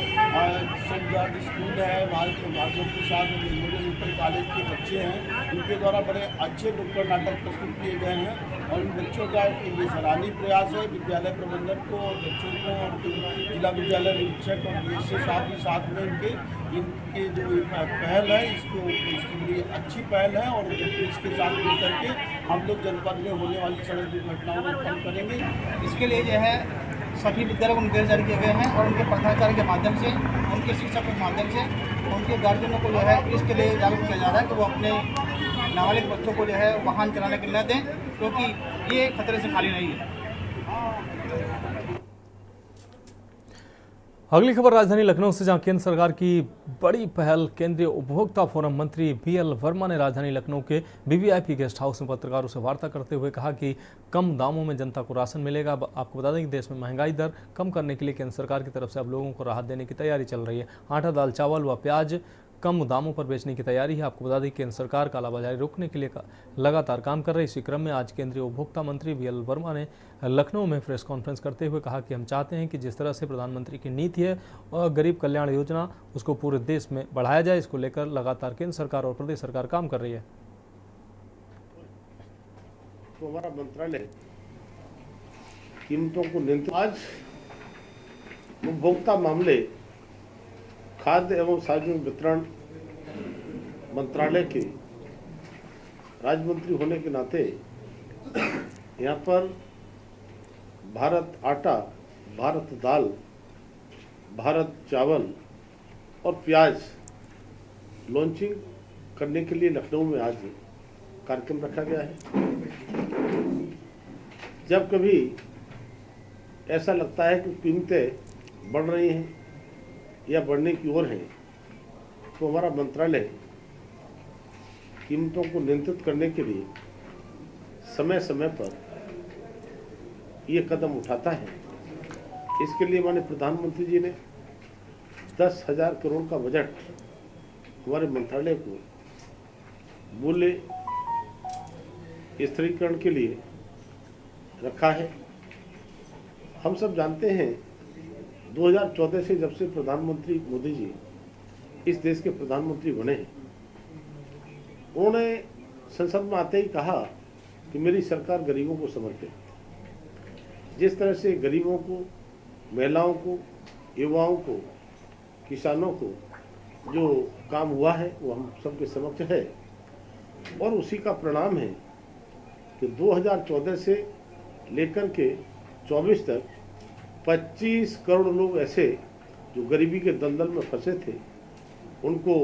सेंट जॉर्ज स्कूल है, भागवत प्रसाद मेमोरियल इंटर कॉलेज के बच्चे हैं। उनके द्वारा बड़े अच्छे नुक्कड़ नाटक प्रस्तुत किए गए हैं और इन बच्चों का ये सराहनीय प्रयास है। विद्यालय प्रबंधन को और बच्चों को और जिला विद्यालय निरीक्षक और बीएससी साथ में इनके जो पहल है इसकी बड़ी अच्छी पहल है और इसके साथ मिलकर के हम लोग जनपद में होने वाली सड़क दुर्घटनाओं को कम करेंगे। इसके लिए जो है सभी विद्यालयों को निर्देश जारी किए गए हैं और उनके प्रधानाचार्य के माध्यम से, उनके शिक्षक के माध्यम से उनके गार्जियनों को जो है इसके लिए जागरूक किया जा रहा है कि वो अपने नाबालिग बच्चों को जो है वाहन चलाने के लिए न दें, क्योंकि ये खतरे से खाली नहीं है। अगली खबर राजधानी लखनऊ से, जहां केंद्र सरकार की बड़ी पहल केंद्रीय उपभोक्ता फोरम मंत्री बीएल वर्मा ने राजधानी लखनऊ के वीवीआईपी गेस्ट हाउस में पत्रकारों से वार्ता करते हुए कहा कि कम दामों में जनता को राशन मिलेगा। आपको बता दें कि देश में महंगाई दर कम करने के लिए केंद्र सरकार की तरफ से अब लोगों को राहत देने की तैयारी चल रही है। आटा, दाल, चावल व प्याज कम दामों पर बेचने की तैयारी है। आपको बता दें कि केंद्र सरकार कालाबाजारी रोकने के लिए लगातार काम कर रही। इसी क्रम में आज केंद्रीय उपभोक्ता मंत्री बीएल वर्मा ने लखनऊ में प्रेस कॉन्फ्रेंस करते हुए कहा कि हम चाहते हैं कि जिस तरह से प्रधानमंत्री की नीति है और गरीब कल्याण योजना उसको पूरे देश में बढ़ाया जाए। इसको लेकर लगातार केंद्र सरकार और प्रदेश सरकार काम कर रही है। तो हमारा मंत्रालय कीमतों को नियंत्रित, आज उपभोक्ता मामले खाद्य एवं सार्वजनिक वितरण मंत्रालय के राज्य मंत्री होने के नाते यहाँ पर भारत आटा, भारत दाल, भारत चावल और प्याज लॉन्चिंग करने के लिए लखनऊ में आज कार्यक्रम रखा गया है। जब कभी ऐसा लगता है कि कीमतें बढ़ रही हैं या बढ़ने की ओर हैं, तो हमारा मंत्रालय कीमतों को नियंत्रित करने के लिए समय समय पर ये कदम उठाता है। इसके लिए माननीय प्रधानमंत्री जी ने 10,000 करोड़ का बजट हमारे मंत्रालय को मूल्य स्थिरीकरण के लिए रखा है। हम सब जानते हैं 2014 से जब से प्रधानमंत्री मोदी जी इस देश के प्रधानमंत्री बने हैं, उन्होंने संसद में आते ही कहा कि मेरी सरकार गरीबों को समर्पित है। जिस तरह से गरीबों को, महिलाओं को, युवाओं को, किसानों को जो काम हुआ है वो हम सबके समक्ष है और उसी का परिणाम है कि 2014 से लेकर के 24 तक 25 करोड़ लोग ऐसे जो गरीबी के दलदल में फंसे थे, उनको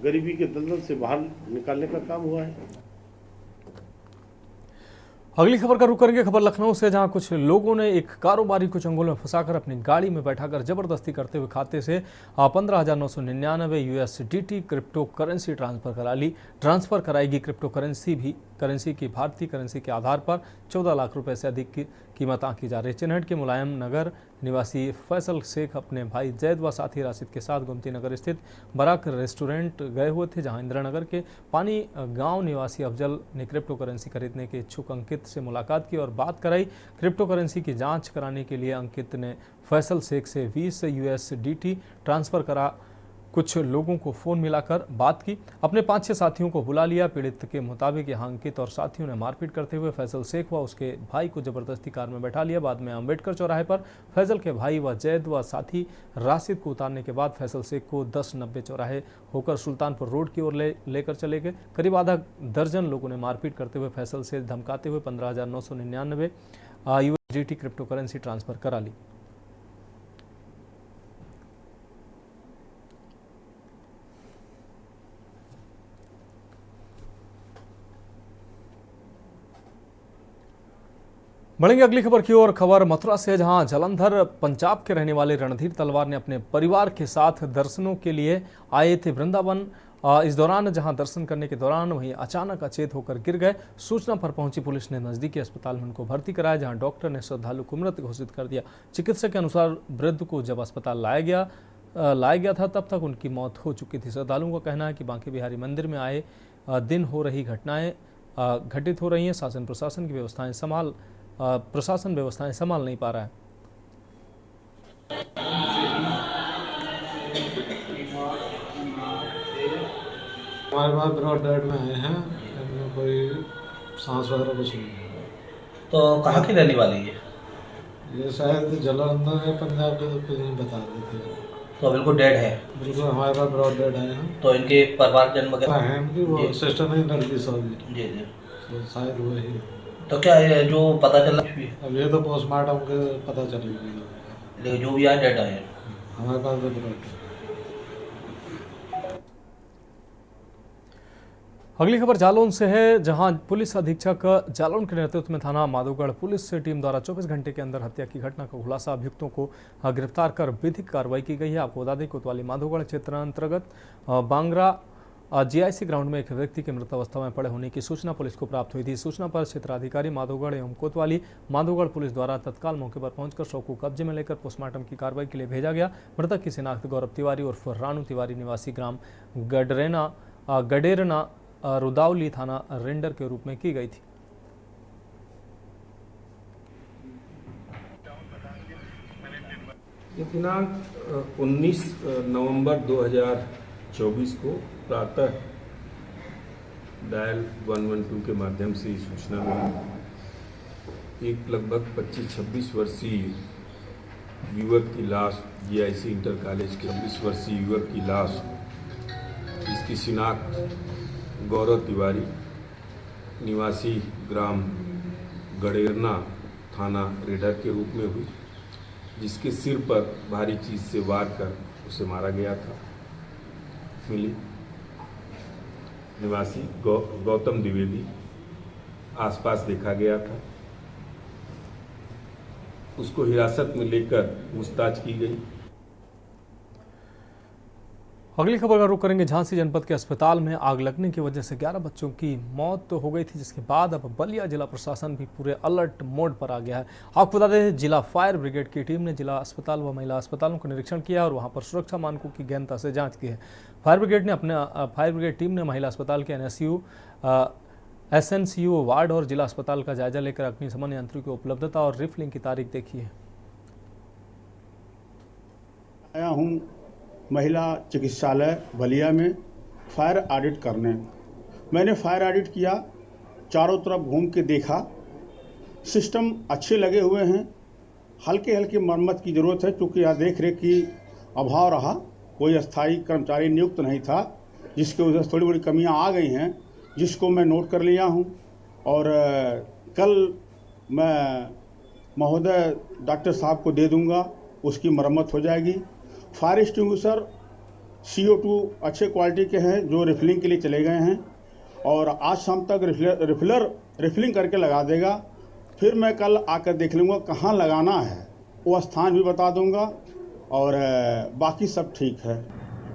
गरीबी के दलदल से बाहर निकालने का काम हुआ है। अगली खबर का रुख करेंगे खबर लखनऊ से, जहां कुछ लोगों ने एक कारोबारी को चंगुल में फंसाकर अपनी गाड़ी में बैठाकर जबरदस्ती करते हुए खाते से 15,999 USDT क्रिप्टो करेंसी ट्रांसफर कराएगी। क्रिप्टो करेंसी की भारतीय करेंसी के आधार पर 14 लाख रुपए से अधिक की कीमत आंकी जा रही है। चिन्हट के मुलायम नगर निवासी फैसल शेख अपने भाई जैद व साथी राशिद के साथ गोमती नगर स्थित बराक रेस्टोरेंट गए हुए थे, जहां इंदिरा नगर के पानी गांव निवासी अफजल ने क्रिप्टो करेंसी खरीदने के इच्छुक अंकित से मुलाकात की और बात कराई। क्रिप्टो करेंसी की जांच कराने के लिए अंकित ने फैसल शेख से 20 USDT ट्रांसफर करा। कुछ लोगों को फोन मिलाकर बात की, अपने 5-6 साथियों को बुला लिया। पीड़ित के मुताबिक यहाँ अंकित और साथियों ने मारपीट करते हुए फैसल शेख व उसके भाई को जबरदस्ती कार में बैठा लिया। बाद में अम्बेडकर चौराहे पर फैजल के भाई व जैद व साथी राशिद को उतारने के बाद फैसल शेख को 1090 चौराहे होकर सुल्तानपुर रोड की ओर लेकर चले गए। करीब आधा दर्जन लोगों ने मारपीट करते हुए फैसल से धमकाते हुए 15,999 USDT क्रिप्टो करेंसी ट्रांसफर करा ली। बढ़ेंगे अगली खबर की ओर। खबर मथुरा से, जहां जालंधर पंजाब के रहने वाले रणधीर तलवार ने अपने परिवार के साथ दर्शनों के लिए आए थे वृंदावन। इस दौरान जहां दर्शन करने के दौरान वहीं अचानक अचेत होकर गिर गए। सूचना पर पहुंची पुलिस ने नजदीकी अस्पताल में उनको भर्ती कराया, जहां डॉक्टर ने श्रद्धालु को मृत घोषित कर दिया। चिकित्सक के अनुसार वृद्ध को जब अस्पताल लाया गया था तब तक उनकी मौत हो चुकी थी। श्रद्धालुओं का कहना है कि बांके बिहारी मंदिर में आए दिन हो रही घटनाएं घटित हो रही हैं। प्रशासन व्यवस्थाएं संभाल नहीं पा रहा है। हमारे पास ब्रॉड डेड में आए हैं, इनमें कोई सांस वगैरह कुछ नहीं है। तो कहाँ की रहने वाली है? ये शायद जालंधर है, पंजाब के, तो कुछ नहीं बता रहे थे। तो बिल्कुल डेड है? बिल्कुल हमारे पास ब्रॉड डेड आए हैं। तो इनके परिवारजन वगैरह है इनकी, वो सिस्टर नहीं लड़की सब जी जी, तो शायद वही। तो क्या है जो पता चला? अब ये तो पोस्टमार्टम के पता चलेगी, लेकिन जो भी आए डेड आए हमारे पास तो ब्रॉड। अगली खबर जालौन से है, जहां पुलिस अधीक्षक जालौन के नेतृत्व में थाना माधोगढ़ पुलिस से टीम द्वारा 24 घंटे के अंदर हत्या की घटना का खुलासा, अभियुक्तों को गिरफ्तार कर विधिक कार्रवाई की गई है। आपको बता दें कोतवाली माधोगढ़ क्षेत्र अंतर्गत बांगरा जीआईसी ग्राउंड में एक व्यक्ति के मृत अवस्था में पड़े होने की सूचना पुलिस को प्राप्त हुई थी। सूचना पर क्षेत्राधिकारी माधोगढ़ एवं कोतवाली माधोगढ़ पुलिस द्वारा तत्काल मौके पर पहुंचकर शव को कब्जे में लेकर पोस्टमार्टम की कार्रवाई के लिए भेजा गया। मृतक की शिनाख्त गौरव तिवारी उर्फ रानू तिवारी निवासी ग्राम गडेरना रुदावली थाना रेंडर के रूप में की गई थी। दिनांक 19 नवंबर 2024 को प्रातः डायल 112 के माध्यम से सूचना मिली। एक लगभग 25-26 वर्षीय युवक की लाश, जीआईसी इंटर कॉलेज के 26 वर्षीय युवक की लाश, इसकी शिनाख्त गौरव तिवारी निवासी ग्राम गडेरना थाना रेडर के रूप में हुई, जिसके सिर पर भारी चीज से वार कर उसे मारा गया था। मिली निवासी गौतम द्विवेदी आसपास देखा गया था। उसको हिरासत में लेकर पूछताछ की गई। अगली खबर का रुख करेंगे झांसी जनपद के अस्पताल में आग लगने की वजह से 11 बच्चों की मौत तो हो गई थी, जिसके बाद अब बलिया जिला प्रशासन भी पूरे अलर्ट मोड पर आ गया है। आपको बता दें जिला फायर ब्रिगेड की टीम ने जिला अस्पताल व महिला अस्पतालों का निरीक्षण किया और वहां पर सुरक्षा मानकों की गहनता से जांच की है। फायर ब्रिगेड टीम ने महिला अस्पताल के SNCU वार्ड और जिला अस्पताल का जायजा लेकर अग्निशमन यंत्रों की उपलब्धता और रिफिलिंग की तारीख देखी है। आया हूँ महिला चिकित्सालय बलिया में फायर ऑडिट करने। मैंने फायर ऑडिट किया, चारों तरफ घूम के देखा, सिस्टम अच्छे लगे हुए हैं। हल्के हल्के मरम्मत की ज़रूरत है क्योंकि यहाँ देख रेख की अभाव रहा, कोई अस्थायी कर्मचारी नियुक्त नहीं था, जिसकी वजह से थोड़ी बड़ी कमियाँ आ गई हैं, जिसको मैं नोट कर लिया हूँ। और कल मैं महोदय डॉक्टर साहब को दे दूँगा, उसकी मरम्मत हो जाएगी। फायर एक्सटिंग्विशर CO2 अच्छे क्वालिटी के हैं जो रिफिलिंग के लिए चले गए हैं और आज शाम तक रिफिलिंग करके लगा देगा। फिर मैं कल आकर देख लूँगा कहाँ लगाना है, वो स्थान भी बता दूँगा और बाकी सब ठीक है।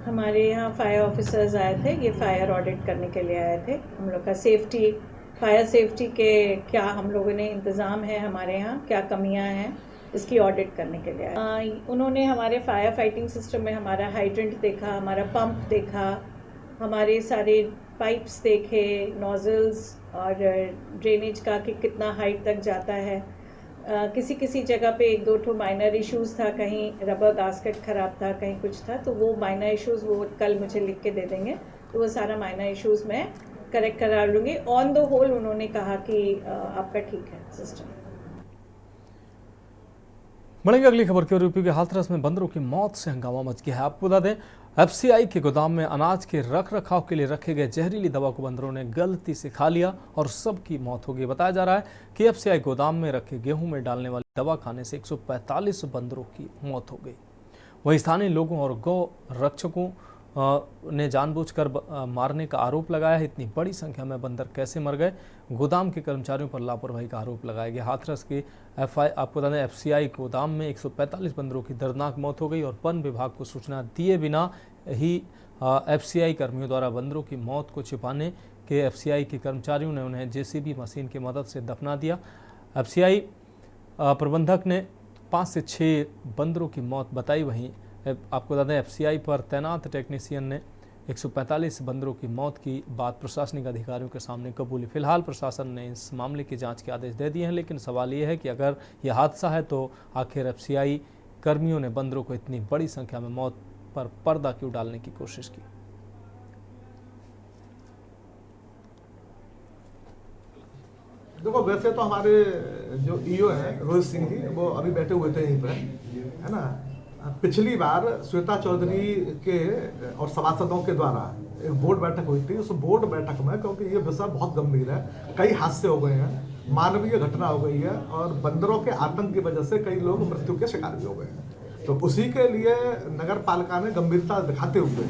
हमारे यहाँ फायर ऑफिसर्स आए थे, ये फायर ऑडिट करने के लिए आए थे। हम लोग का फायर सेफ्टी के क्या हम लोगों ने इंतज़ाम है हमारे यहाँ, क्या कमियाँ हैं, इसकी ऑडिट करने के लिए आए। उन्होंने हमारे फायर फाइटिंग सिस्टम में हमारा हाइड्रेंट देखा, हमारा पंप देखा, हमारे सारे पाइप्स देखे, नोजल्स और ड्रेनेज का कि कितना हाइट तक जाता है। किसी जगह पे 1-2 माइनर इश्यूज़ था, कहीं रबर गास्केट ख़राब था, कहीं कुछ था, तो वो माइनर इश्यूज़ वो कल मुझे लिख के दे देंगे, तो वो सारा माइनर इश्यूज़ मैं करेक्ट करा लूँगी। ऑन द होल उन्होंने कहा कि आपका ठीक है सिस्टम। बढ़ेंगे अगली खबर की ओर। यूपी के हाथरस में बंदरों की मौत से हंगामा मच गया है। आपको बता दें FCI के गोदाम में अनाज के रख रखाव के लिए रखे गए जहरीली दवा को बंदरों ने गलती से खा लिया और सबकी मौत हो गई। बताया जा रहा है कि FCI गोदाम में रखे गेहूं में डालने वाली दवा खाने से 145 बंदरों की मौत हो गई। वहीं स्थानीय लोगों और गौ रक्षकों ने जानबूझकर मारने का आरोप लगाया है। इतनी बड़ी संख्या में बंदर कैसे मर गए? गोदाम के कर्मचारियों पर लापरवाही का आरोप लगाया गया। हाथरस के आपको बता दें FCI गोदाम में 145 बंदरों की दर्दनाक मौत हो गई और वन विभाग को सूचना दिए बिना ही FCI कर्मियों द्वारा बंदरों की मौत को छिपाने के FCI के कर्मचारियों ने उन्हें JCB मशीन की मदद से दफना दिया। FCI प्रबंधक ने 5 से 6 बंदरों की मौत बताई। वहीं आपको बता दें FCI पर तैनात टेक्नीशियन ने 145 बंदरों की मौत की बात प्रशासनिक अधिकारियों के सामने कबूली। फिलहाल प्रशासन ने इस मामले की जांच के आदेश दे दिए हैं, लेकिन सवाल ये है कि अगर यह हादसा है तो आखिर FCI कर्मियों ने बंदरों को इतनी बड़ी संख्या में मौत पर पर्दा क्यों डालने की कोशिश की? देखो, वैसे तो हमारे जो EO हैं रोहित सिंह जी, वो अभी बैठे हुए थे यहीं पर, है ना। पिछली बार श्वेता चौधरी के और सभासदों के द्वारा एक बोर्ड बैठक हुई थी। उस बोर्ड बैठक में, क्योंकि ये विषय बहुत गंभीर है, कई हादसे हो गए हैं, मानवीय घटना हो गई है और बंदरों के आतंक की वजह से कई लोग मृत्यु के शिकार भी हो गए हैं, तो उसी के लिए नगर पालिका ने गंभीरता दिखाते हुए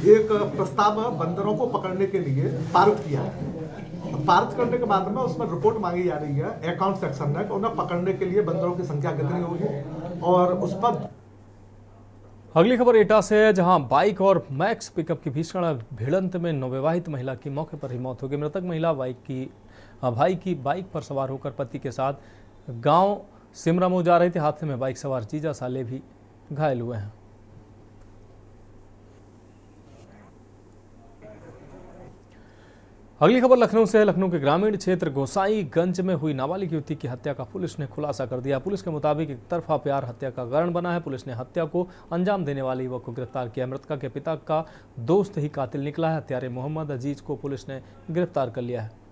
एक प्रस्ताव बंदरों को पकड़ने के लिए पारित किया है। पारित करने के बाद में उसमें रिपोर्ट मांगी जा रही है अकाउंट सेक्शन में, उन्हें पकड़ने के लिए बंदरों की संख्या कितनी होगी और उस पर। अगली खबर एटा से है, जहां बाइक और मैक्स पिकअप की भीषण भिड़ंत में नवविवाहित महिला की मौके पर ही मौत हो गई। मृतक महिला भाई की बाइक पर सवार होकर पति के साथ गांव सिमरामऊ जा रही थी। हादसे में बाइक सवार जीजा साले भी घायल हुए हैं। अगली खबर लखनऊ से है। लखनऊ के ग्रामीण क्षेत्र गोसाईगंज में हुई नाबालिग युवती की हत्या का पुलिस ने खुलासा कर दिया। पुलिस के मुताबिक एक तरफा प्यार हत्या का कारण बना है। पुलिस ने हत्या को अंजाम देने वाले युवक को गिरफ्तार किया। मृतका के पिता का दोस्त ही कातिल निकला है। हत्यारे मोहम्मद अजीज को पुलिस ने गिरफ्तार कर लिया है।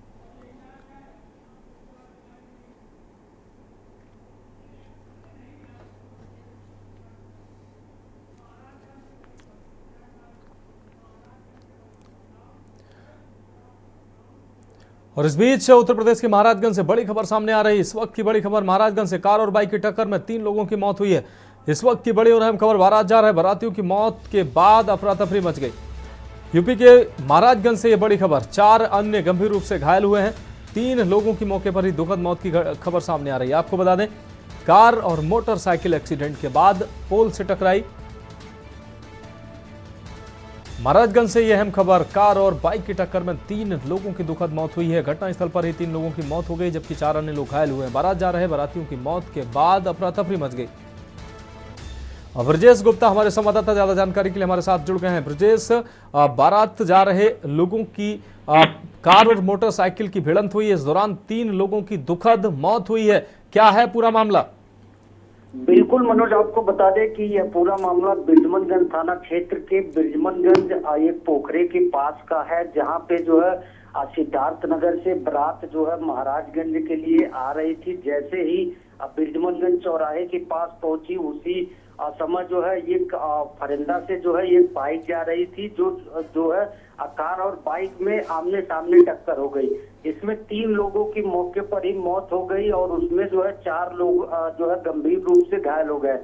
और इस बीच उत्तर प्रदेश के महाराजगंज से बड़ी खबर सामने आ रही है। इस वक्त की बड़ी खबर, महाराजगंज से कार और बाइक की टक्कर में 3 लोगों की मौत हुई है। इस वक्त की बड़ी और अहम खबर, बारात जा रहे बारातियों की मौत के बाद अफरा तफरी मच गई। यूपी के महाराजगंज से यह बड़ी खबर, 4 अन्य गंभीर रूप से घायल हुए हैं। 3 लोगों की मौके पर ही दुखद मौत की खबर सामने आ रही है। आपको बता दें, कार और मोटरसाइकिल एक्सीडेंट के बाद पोल से टकराई। महाराजगंज से यह अहम खबर, कार और बाइक की टक्कर में 3 लोगों की दुखद मौत हुई है। घटनास्थल पर ही 3 लोगों की मौत हो गई, जबकि 4 अन्य लोग घायल हुए हैं। बारात जा रहे बारातियों की मौत के बाद अफरा तफरी मच गई। ब्रजेश गुप्ता हमारे संवाददाता ज्यादा जानकारी के लिए हमारे साथ जुड़ गए हैं। ब्रजेश, बारात जा रहे लोगों की कार और मोटरसाइकिल की भिड़ंत हुई है। इस दौरान 3 लोगों की दुखद मौत हुई है, क्या है पूरा मामला? बिल्कुल मनोज, आपको बता दें कि यह पूरा मामला बिरजमनगंज थाना क्षेत्र के बिरजमनगंज एक पोखरे के पास का है, जहां पे जो है सिद्धार्थ नगर से बारात जो है महाराजगंज के लिए आ रही थी। जैसे ही बिरजमनगंज चौराहे के पास पहुंची, उसी समय जो है एक फरिंदा से जो है एक बाइक जा रही थी, जो है कार और बाइक में आमने सामने टक्कर हो गई। इसमें 3 लोगों की मौके पर ही मौत हो गई और उसमें जो है 4 लोग जो है गंभीर रूप से घायल हो गए।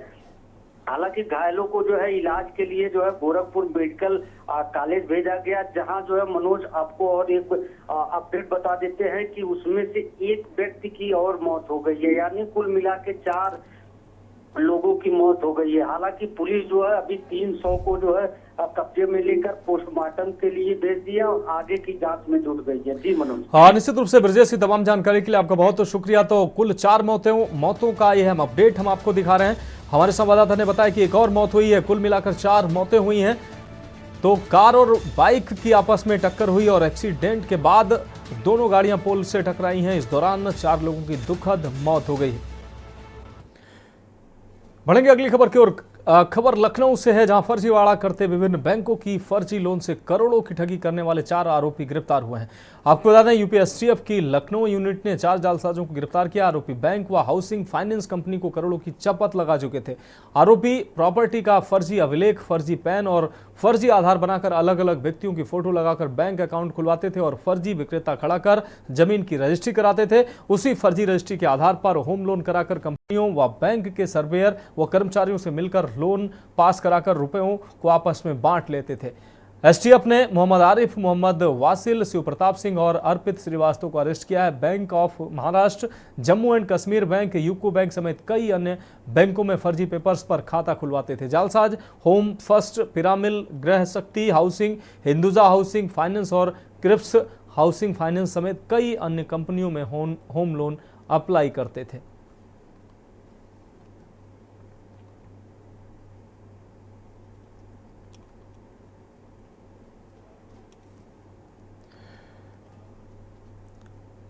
हालांकि घायलों को जो है इलाज के लिए जो है गोरखपुर मेडिकल कॉलेज भेजा गया, जहां जो है मनोज आपको और एक अपडेट बता देते हैं कि उसमें से एक व्यक्ति की और मौत हो गई है, यानी कुल मिला के 4 लोगों की मौत हो गई है। हालांकि पुलिस जो है अभी 300 को जो है कब्जे में लेकर पोस्टमार्टम के लिए भेज दिया और आगे की जांच में जुट गई है। जी मनोज। हाँ, निश्चित रूप से ब्रजेश की तमाम जानकारी के लिए आपका बहुत शुक्रिया। तो कुल 4 मौतों का ये हम अपडेट हम आपको दिखा रहे हैं। हमारे संवाददाता ने बताया कि एक और मौत हुई है, कुल मिलाकर 4 मौतें हुई हैं। तो कार और बाइक की आपस में टक्कर हुई और एक्सीडेंट के बाद दोनों गाड़ियां पोल से टकराई हैं। इस दौरान 4 लोगों की दुखद मौत हो गई। बढ़ेंगे अगली खबर की ओर। खबर लखनऊ से है, जहां फर्जीवाड़ा करते विभिन्न बैंकों की फर्जी लोन से करोड़ों की ठगी करने वाले 4 आरोपी गिरफ्तार हुए हैं। आपको बता दें, यूपी एसटीएफ की लखनऊ यूनिट ने 4 जालसाजों को गिरफ्तार किया। आरोपी बैंक व हाउसिंग फाइनेंस कंपनी को करोड़ों की चपत लगा चुके थे। आरोपी प्रॉपर्टी का फर्जी अभिलेख, फर्जी पैन और फर्जी आधार बनाकर अलग अलग व्यक्तियों की फोटो लगाकर बैंक अकाउंट खुलवाते थे और फर्जी विक्रेता खड़ा कर जमीन की रजिस्ट्री कराते थे। उसी फर्जी रजिस्ट्री के आधार पर होम लोन कराकर कंपनियों व बैंक के सर्वेयर व कर्मचारियों से मिलकर लोन पास कराकर रुपयों को आपस में बांट लेते थे। एसटीएफ ने मोहम्मद आरिफ, मोहम्मद वासिल, शिव प्रताप सिंह और अर्पित श्रीवास्तव को अरेस्ट किया है। Bank of Maharashtra, Jammu and Kashmir bank, UCO bank समेत कई अन्य बैंकों में फर्जी पेपर्स पर खाता खुलवाते थे। जालसाज होम फर्स्ट, पिरामिल, गृह शक्ति हाउसिंग, हिंदुजा हाउसिंग फाइनेंस और क्रिप्स हाउसिंग फाइनेंस समेत कई अन्य कंपनियों में होम लोन अप्लाई करते थे।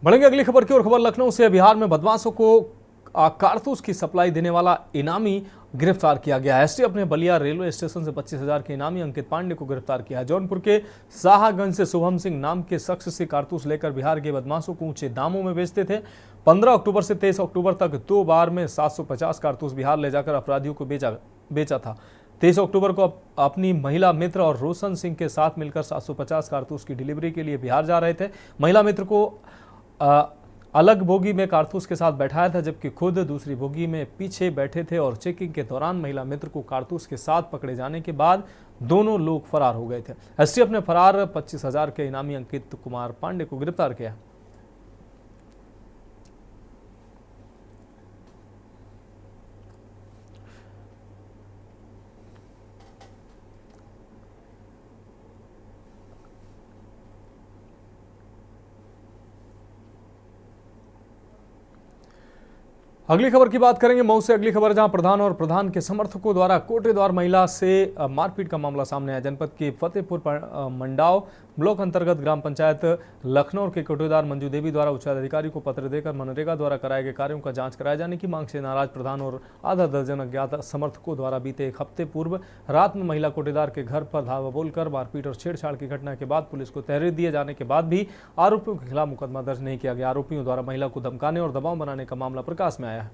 बढ़ेंगे अगली खबर की ओर। खबर लखनऊ से, बिहार में बदमाशों को कारतूस की सप्लाई देने वाला इनामी गिरफ्तार किया गया है। एसटीएफ ने बलिया रेलवे स्टेशन से 25,000 के इनामी अंकित पांडे को गिरफ्तार किया है। जौनपुर के शाहगंज से शुभम सिंह नाम के शख्स से कारतूस लेकर बिहार के बदमाशों को ऊंचे दामों में बेचते थे। 15 अक्टूबर से 23 अक्टूबर तक 2 बार में 750 कारतूस बिहार ले जाकर अपराधियों को बेचा था। 23 अक्टूबर को अपनी महिला मित्र और रोशन सिंह के साथ मिलकर 750 कारतूस की डिलीवरी के लिए बिहार जा रहे थे। महिला मित्र को अलग बोगी में कारतूस के साथ बैठाया था, जबकि खुद दूसरी बोगी में पीछे बैठे थे और चेकिंग के दौरान महिला मित्र को कारतूस के साथ पकड़े जाने के बाद दोनों लोग फरार हो गए थे। एसटीएफ ने फरार 25,000 के इनामी अंकित कुमार पांडे को गिरफ्तार किया। अगली खबर की बात करेंगे मऊ से। अगली खबर जहां प्रधान और प्रधान के समर्थकों द्वारा कोटेद्वार महिला से मारपीट का मामला सामने आया। जनपद के फतेहपुर मंडाव ब्लॉक अंतर्गत ग्राम पंचायत लखनऊ के कोटेदार मंजू देवी द्वारा उच्चाधिकारी को पत्र देकर मनरेगा द्वारा कराए गए कार्यों का जांच कराए जाने की मांग से नाराज प्रधान और आधा दर्जन अज्ञात समर्थकों द्वारा बीते एक हफ्ते पूर्व रात में महिला कोटेदार के घर पर धावा बोलकर मारपीट और छेड़छाड़ की घटना के बाद पुलिस को तहरीर दिए जाने के बाद भी आरोपियों के खिलाफ मुकदमा दर्ज नहीं किया गया। आरोपियों द्वारा महिला को धमकाने और दबाव बनाने का मामला प्रकाश में आया है।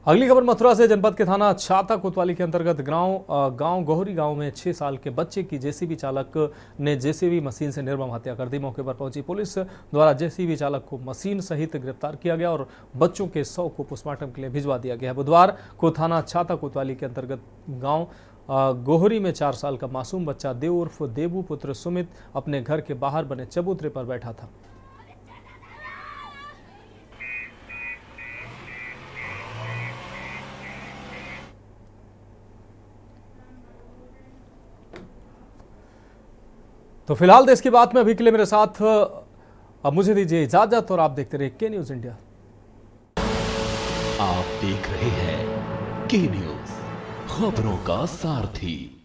अगली खबर मथुरा से। जनपद के थाना छाता कोतवाली के अंतर्गत गांव गोहरी गांव में 6 साल के बच्चे की जेसीबी चालक ने जेसीबी मशीन से निर्मम हत्या कर दी। मौके पर पहुंची पुलिस द्वारा जेसीबी चालक को मशीन सहित गिरफ्तार किया गया और बच्चों के शव को पोस्टमार्टम के लिए भिजवा दिया गया। बुधवार को थाना छाता कोतवाली के अंतर्गत गाँव गोहरी में 4 साल का मासूम बच्चा देव उर्फ देबू पुत्र सुमित अपने घर के बाहर बने चबूतरे पर बैठा था। तो फिलहाल देश की बात में अभी के लिए मेरे साथ अब मुझे दीजिए इजाजत और आप देखते रहिए के न्यूज इंडिया। आप देख रहे हैं के न्यूज, खबरों का सारथी।